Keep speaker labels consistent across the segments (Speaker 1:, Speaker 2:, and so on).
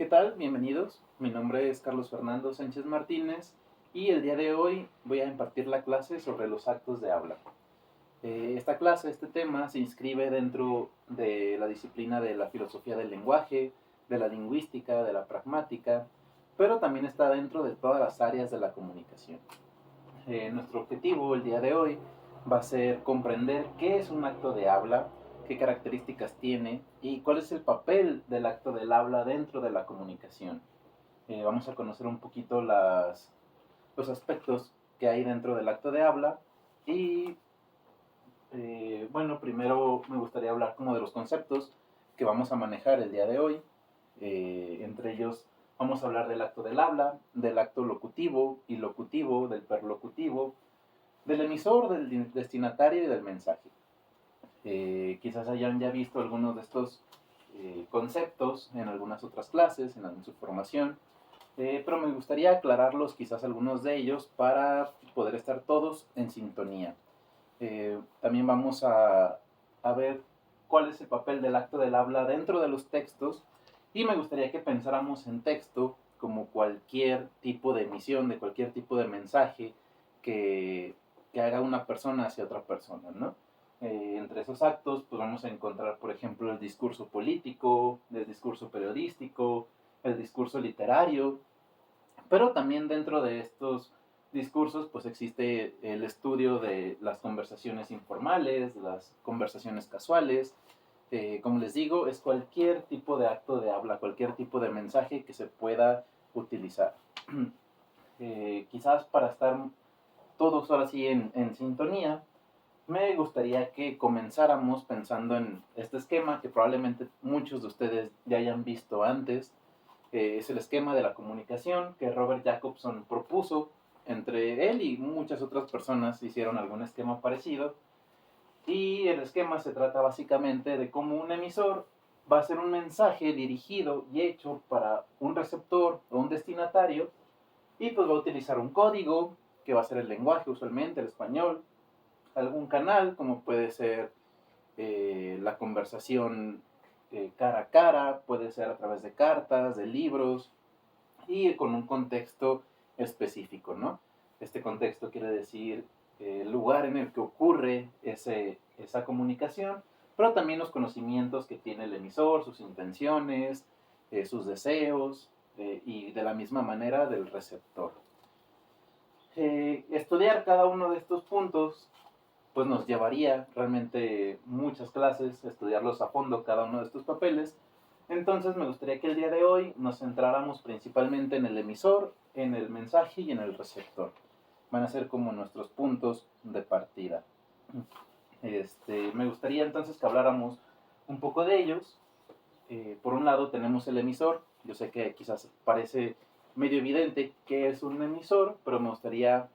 Speaker 1: ¿Qué tal? Bienvenidos. Mi nombre es Carlos Fernando Sánchez Martínez y el día de hoy voy a impartir la clase sobre los actos de habla. Esta clase, este tema, se inscribe dentro de la disciplina de la filosofía del lenguaje, de la lingüística, de la pragmática, pero también está dentro de todas las áreas de la comunicación. Nuestro objetivo el día de hoy va a ser comprender qué es un acto de habla, qué características tiene y cuál es el papel del acto del habla dentro de la comunicación. Vamos a conocer un poquito los aspectos que hay dentro del acto de habla y bueno, primero me gustaría hablar como de los conceptos que vamos a manejar el día de hoy. Entre ellos vamos a hablar del acto del habla, del acto locutivo, ilocutivo, del perlocutivo, del emisor, del destinatario y del mensaje. Quizás hayan ya visto algunos de estos conceptos en algunas otras clases, en su formación, pero me gustaría aclararlos quizás algunos de ellos para poder estar todos en sintonía. También vamos a ver cuál es el papel del acto del habla dentro de los textos y me gustaría que pensáramos en texto como cualquier tipo de emisión, de cualquier tipo de mensaje que, que haga una persona hacia otra persona, ¿no? Entre esos actos pues vamos a encontrar, por ejemplo, el discurso político, el discurso periodístico, el discurso literario, pero también dentro de estos discursos pues existe el estudio de las conversaciones informales, las conversaciones casuales. Como les digo, es cualquier tipo de acto de habla, cualquier tipo de mensaje que se pueda utilizar. Quizás para estar todos ahora sí en sintonía, me gustaría que comenzáramos pensando en este esquema que probablemente muchos de ustedes ya hayan visto antes. Es el esquema de la comunicación que Robert Jacobson propuso. Entre él y muchas otras personas hicieron algún esquema parecido. Y el esquema se trata básicamente de cómo un emisor va a hacer un mensaje dirigido y hecho para un receptor o un destinatario y pues va a utilizar un código que va a ser el lenguaje, usualmente el español, algún canal como puede ser la conversación cara a cara, puede ser a través de cartas, de libros y con un contexto específico, ¿no? Este contexto quiere decir el lugar en el que ocurre esa comunicación, pero también los conocimientos que tiene el emisor, sus intenciones, sus deseos y de la misma manera del receptor. Estudiar cada uno de estos puntos pues nos llevaría realmente muchas clases, estudiarlos a fondo cada uno de estos papeles. Entonces me gustaría que el día de hoy nos centráramos principalmente en el emisor, en el mensaje y en el receptor. Van a ser como nuestros puntos de partida. Me gustaría entonces que habláramos un poco de ellos. Por un lado tenemos el emisor. Yo sé que quizás parece medio evidente que es un emisor, pero me gustaría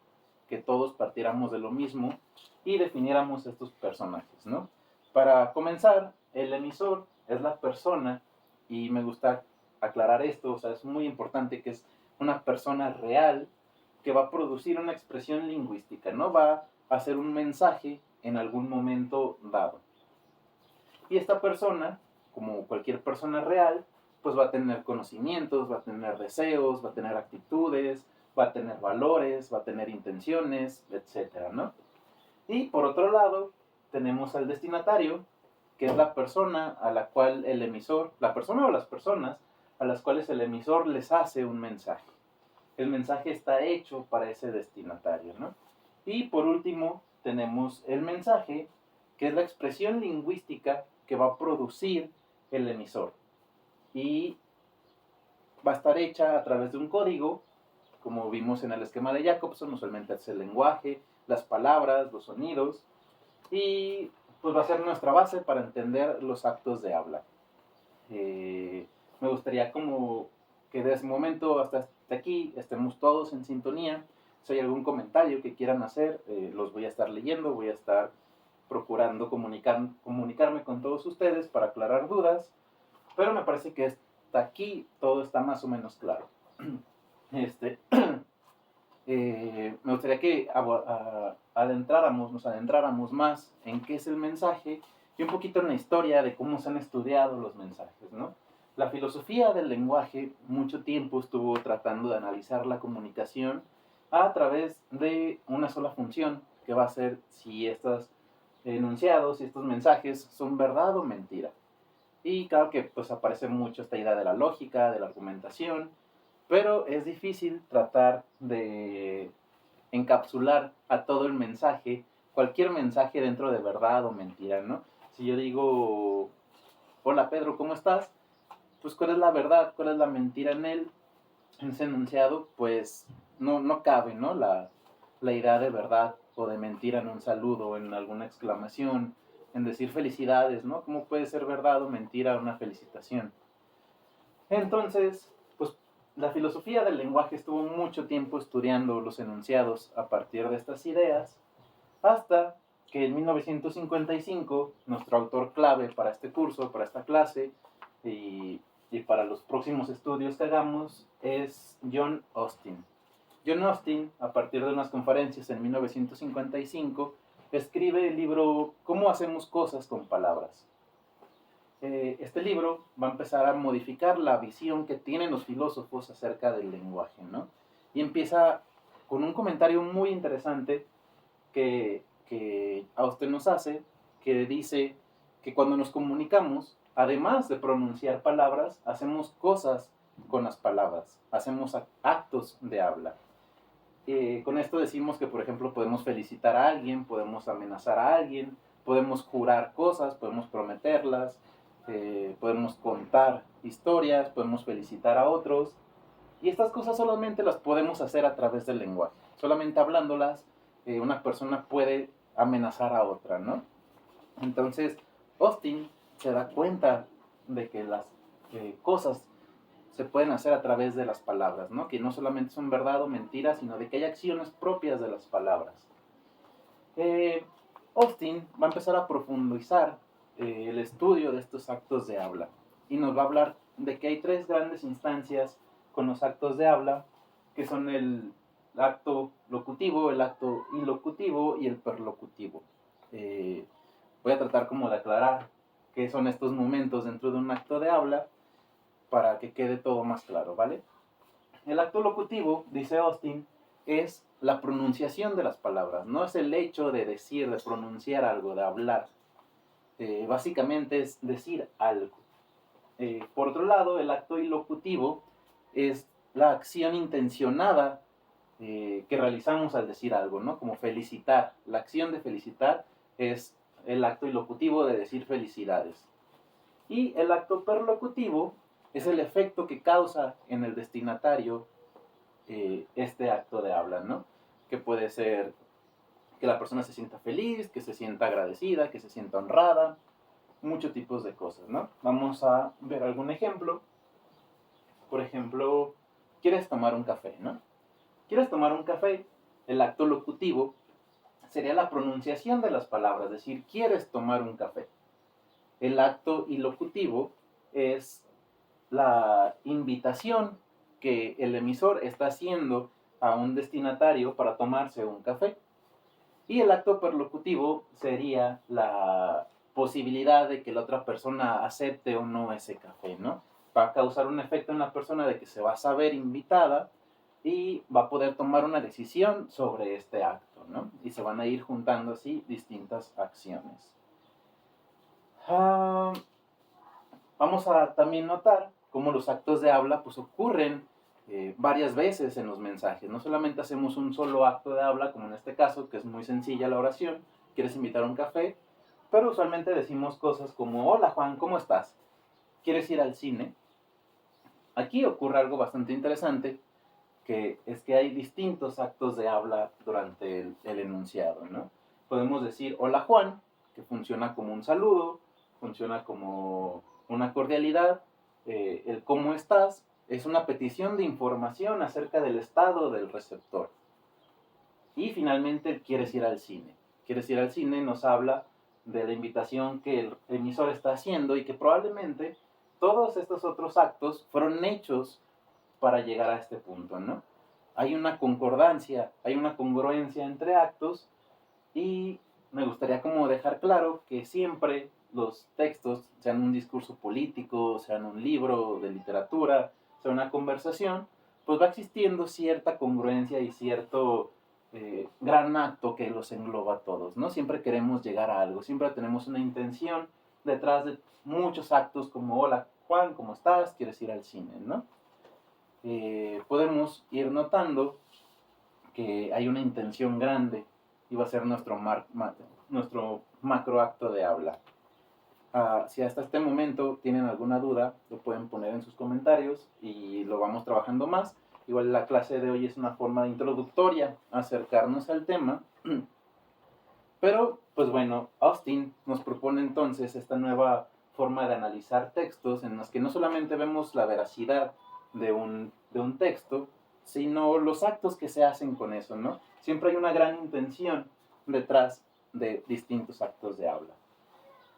Speaker 1: que todos partiéramos de lo mismo y definiéramos estos personajes, ¿no? Para comenzar, el emisor es la persona, y me gusta aclarar esto, o sea, es muy importante que es una persona real que va a producir una expresión lingüística, ¿no? Va a hacer un mensaje en algún momento dado. Y esta persona, como cualquier persona real, pues va a tener conocimientos, va a tener deseos, va a tener actitudes, va a tener valores, va a tener intenciones, etcétera, ¿no? Y por otro lado, tenemos al destinatario, que es la persona a la cual el emisor, la persona o las personas a las cuales el emisor les hace un mensaje. El mensaje está hecho para ese destinatario, ¿no? Y por último, tenemos el mensaje, que es la expresión lingüística que va a producir el emisor. Y va a estar hecha a través de un código, como vimos en el esquema de Jacobson, usualmente es el lenguaje, las palabras, los sonidos, y pues va a ser nuestra base para entender los actos de habla. Me gustaría como que desde ese momento hasta aquí estemos todos en sintonía. Si hay algún comentario que quieran hacer, los voy a estar leyendo, voy a estar procurando comunicarme con todos ustedes para aclarar dudas, pero me parece que hasta aquí todo está más o menos claro. Me gustaría que nos adentráramos más en qué es el mensaje y un poquito en la historia de cómo se han estudiado los mensajes, ¿no? La filosofía del lenguaje mucho tiempo estuvo tratando de analizar la comunicación a través de una sola función, que va a ser si estos enunciados y estos mensajes son verdad o mentira. Y claro que pues aparece mucho esta idea de la lógica, de la argumentación, pero es difícil tratar de encapsular a todo el mensaje, cualquier mensaje dentro de verdad o mentira, ¿no? Si yo digo, hola Pedro, ¿cómo estás? Pues cuál es la verdad, cuál es la mentira en él, en ese enunciado, pues no cabe, ¿no? La idea de verdad o de mentira en un saludo, en alguna exclamación, en decir felicidades, ¿no? ¿Cómo puede ser verdad o mentira una felicitación? Entonces, pues la filosofía del lenguaje estuvo mucho tiempo estudiando los enunciados a partir de estas ideas, hasta que en 1955 nuestro autor clave para este curso, para esta clase y para los próximos estudios que hagamos es John Austin. John Austin, a partir de unas conferencias en 1955, escribe el libro ¿Cómo hacemos cosas con palabras? Este libro va a empezar a modificar la visión que tienen los filósofos acerca del lenguaje, ¿no? Y empieza con un comentario muy interesante que Austin nos hace, que dice que cuando nos comunicamos, además de pronunciar palabras, hacemos cosas con las palabras, hacemos actos de habla. Con esto decimos que, por ejemplo, podemos felicitar a alguien, podemos amenazar a alguien, podemos jurar cosas, podemos prometerlas, podemos contar historias, podemos felicitar a otros. Y estas cosas solamente las podemos hacer a través del lenguaje. Solamente hablándolas, una persona puede amenazar a otra, ¿no? Entonces, Austin se da cuenta de que las cosas se pueden hacer a través de las palabras, ¿no? Que no solamente son verdad o mentira, sino de que hay acciones propias de las palabras. Austin va a empezar a profundizar el estudio de estos actos de habla y nos va a hablar de que hay tres grandes instancias con los actos de habla, que son el acto locutivo, el acto ilocutivo y el perlocutivo. Voy a tratar como de aclarar qué son estos momentos dentro de un acto de habla para que quede todo más claro, ¿vale? El acto locutivo, dice Austin, es la pronunciación de las palabras, no es el hecho de decir, de pronunciar algo, de hablar. Básicamente es decir algo. Por otro lado, el acto ilocutivo es la acción intencionada que realizamos al decir algo, ¿no? Como felicitar. La acción de felicitar es el acto ilocutivo de decir felicidades. Y el acto perlocutivo es el efecto que causa en el destinatario este acto de habla, ¿no? Que puede ser que la persona se sienta feliz, que se sienta agradecida, que se sienta honrada, muchos tipos de cosas, ¿no? Vamos a ver algún ejemplo. Por ejemplo, quieres tomar un café, ¿no? Quieres tomar un café, el acto locutivo sería la pronunciación de las palabras, es decir, quieres tomar un café. El acto ilocutivo es la invitación que el emisor está haciendo a un destinatario para tomarse un café. Y el acto perlocutivo sería la posibilidad de que la otra persona acepte o no ese café, ¿no? Va a causar un efecto en la persona de que se va a saber invitada y va a poder tomar una decisión sobre este acto, ¿no? Y se van a ir juntando así distintas acciones. Vamos a también notar cómo los actos de habla pues ocurren varias veces en los mensajes. No solamente hacemos un solo acto de habla, como en este caso, que es muy sencilla la oración, quieres invitar a un café, pero usualmente decimos cosas como, hola Juan, ¿cómo estás? ¿Quieres ir al cine? Aquí ocurre algo bastante interesante, que es que hay distintos actos de habla durante el enunciado, ¿no? Podemos decir, hola Juan, que funciona como un saludo, funciona como una cordialidad, el cómo estás, es una petición de información acerca del estado del receptor. Y finalmente, quieres ir al cine. Quieres ir al cine nos habla de la invitación que el emisor está haciendo y que probablemente todos estos otros actos fueron hechos para llegar a este punto, ¿no? Hay una concordancia, hay una congruencia entre actos y me gustaría como dejar claro que siempre los textos, sean un discurso político, sean un libro de literatura, sea una conversación, pues va existiendo cierta congruencia y cierto gran acto que los engloba a todos, ¿no? Siempre queremos llegar a algo, siempre tenemos una intención detrás de muchos actos como, hola Juan, ¿cómo estás? ¿Quieres ir al cine? ¿No? Podemos ir notando que hay una intención grande y va a ser nuestro macro acto de habla. Si hasta este momento tienen alguna duda, lo pueden poner en sus comentarios y lo vamos trabajando más. Igual la clase de hoy es una forma introductoria a acercarnos al tema. Pero, pues bueno, Austin nos propone entonces esta nueva forma de analizar textos en los que no solamente vemos la veracidad de un texto, sino los actos que se hacen con eso, ¿no? Siempre hay una gran intención detrás de distintos actos de habla.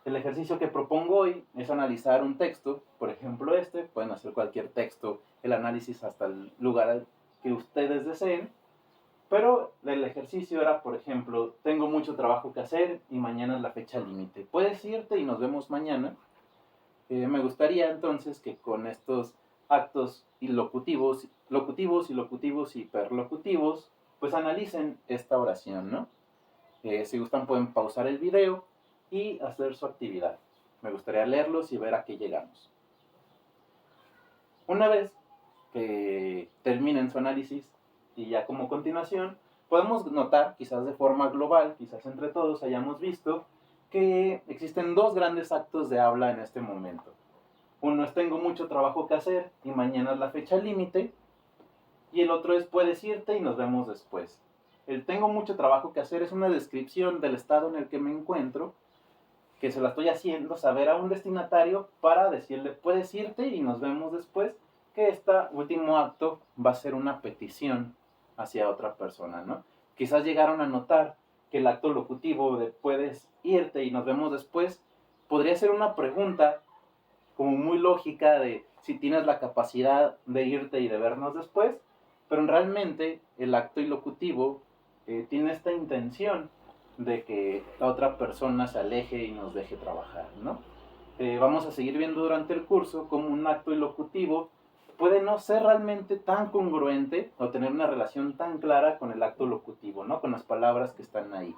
Speaker 1: El ejercicio que propongo hoy es analizar un texto, por ejemplo pueden hacer cualquier texto, el análisis hasta el lugar que ustedes deseen, pero el ejercicio era, por ejemplo, tengo mucho trabajo que hacer y mañana es la fecha límite. Puedes irte y nos vemos mañana. Me gustaría entonces que con estos actos locutivos y hiperlocutivos, pues analicen esta oración, ¿no? Si gustan pueden pausar el video y hacer su actividad. Me gustaría leerlos y ver a qué llegamos. Una vez que terminen su análisis y ya como continuación, podemos notar, quizás de forma global, quizás entre todos hayamos visto, que existen dos grandes actos de habla en este momento. Uno es tengo mucho trabajo que hacer y mañana es la fecha límite, y el otro es puedes irte y nos vemos después. El tengo mucho trabajo que hacer es una descripción del estado en el que me encuentro, que se la estoy haciendo saber a un destinatario para decirle puedes irte y nos vemos después, que este último acto va a ser una petición hacia otra persona, ¿no? Quizás llegaron a notar que el acto locutivo de puedes irte y nos vemos después podría ser una pregunta como muy lógica de si tienes la capacidad de irte y de vernos después, pero realmente el acto ilocutivo tiene esta intención de que la otra persona se aleje y nos deje trabajar, ¿no? Vamos a seguir viendo durante el curso cómo un acto ilocutivo puede no ser realmente tan congruente o tener una relación tan clara con el acto locutivo, ¿no? Con las palabras que están ahí.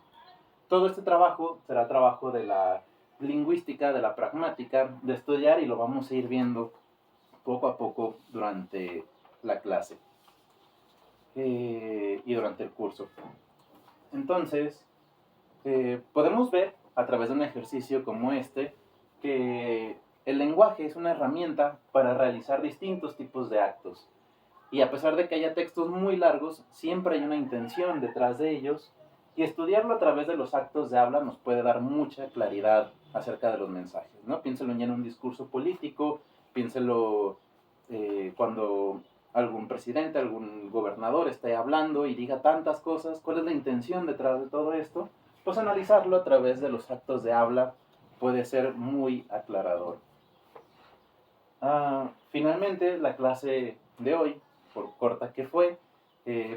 Speaker 1: Todo este trabajo será trabajo de la lingüística, de la pragmática, de estudiar y lo vamos a ir viendo poco a poco durante la clase y durante el curso. Entonces, podemos ver a través de un ejercicio como este que el lenguaje es una herramienta para realizar distintos tipos de actos. Y a pesar de que haya textos muy largos, siempre hay una intención detrás de ellos, y estudiarlo a través de los actos de habla nos puede dar mucha claridad acerca de los mensajes, ¿no? Piénselo ya en un discurso político, piénselo cuando algún presidente, algún gobernador esté hablando y diga tantas cosas, ¿cuál es la intención detrás de todo esto? Pues analizarlo a través de los actos de habla puede ser muy aclarador. Finalmente, la clase de hoy, por corta que fue,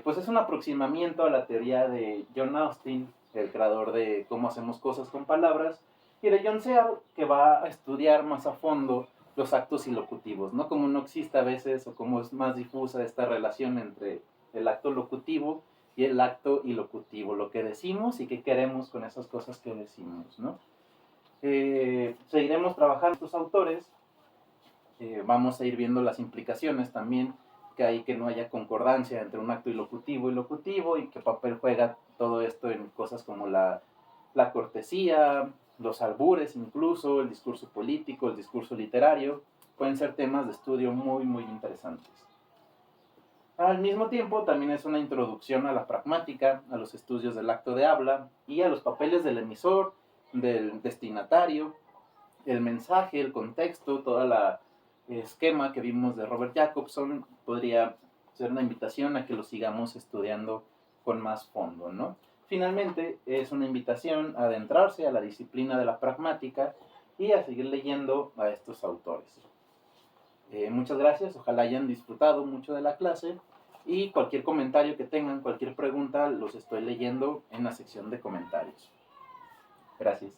Speaker 1: pues es un aproximamiento a la teoría de John Austin, el creador de Cómo hacemos cosas con palabras, y de John Searle, que va a estudiar más a fondo los actos ilocutivos, ¿no? Como no existe a veces, o como es más difusa esta relación entre el acto locutivo y el acto ilocutivo, lo que decimos y qué queremos con esas cosas que decimos, ¿no? Seguiremos trabajando estos autores. Vamos a ir viendo las implicaciones también que hay que no haya concordancia entre un acto ilocutivo y qué papel juega todo esto en cosas como la cortesía, los albures incluso, el discurso político, el discurso literario, pueden ser temas de estudio muy, muy interesantes. Al mismo tiempo, también es una introducción a la pragmática, a los estudios del acto de habla y a los papeles del emisor, del destinatario, el mensaje, el contexto, toda la esquema que vimos de Robert Jacobson podría ser una invitación a que lo sigamos estudiando con más fondo, ¿no? Finalmente, es una invitación a adentrarse a la disciplina de la pragmática y a seguir leyendo a estos autores. Muchas gracias, ojalá hayan disfrutado mucho de la clase y cualquier comentario que tengan, cualquier pregunta, los estoy leyendo en la sección de comentarios. Gracias.